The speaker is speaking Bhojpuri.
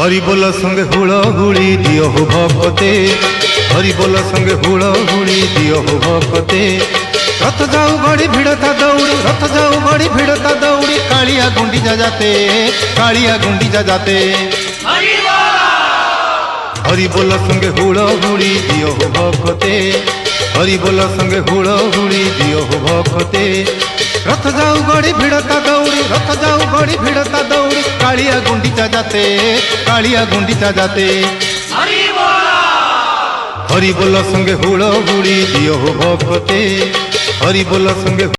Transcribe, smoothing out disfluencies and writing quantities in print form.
हरि बोल संगे हुड़ी दियो हो भक्ते, हरि बोल संगे हुड़ी दियो हो भक्ते। रथ जाऊ गड़ी भिड़ता दौड़ी, रथ जाऊ गड़ी भिड़ता दौड़ी, कालिया गुंडीचा जाते, कालिया गुंडीचा जाते। हरि बोल संगे हुड़ी दियो हो भक्ते, हरि बोल संगे हुड़ी दियो हो भक्ते। रथ जाऊ गड़ी भिड़ता दौड़ी, रथ जाऊ गड़ी भिड़ता दौड़ी, कालिया गुंडीचा जाते, कालिया गुंडीचा जाते। हरि बोल संगे हुड़ी दियो हो भक्ते, हरि बोल संगे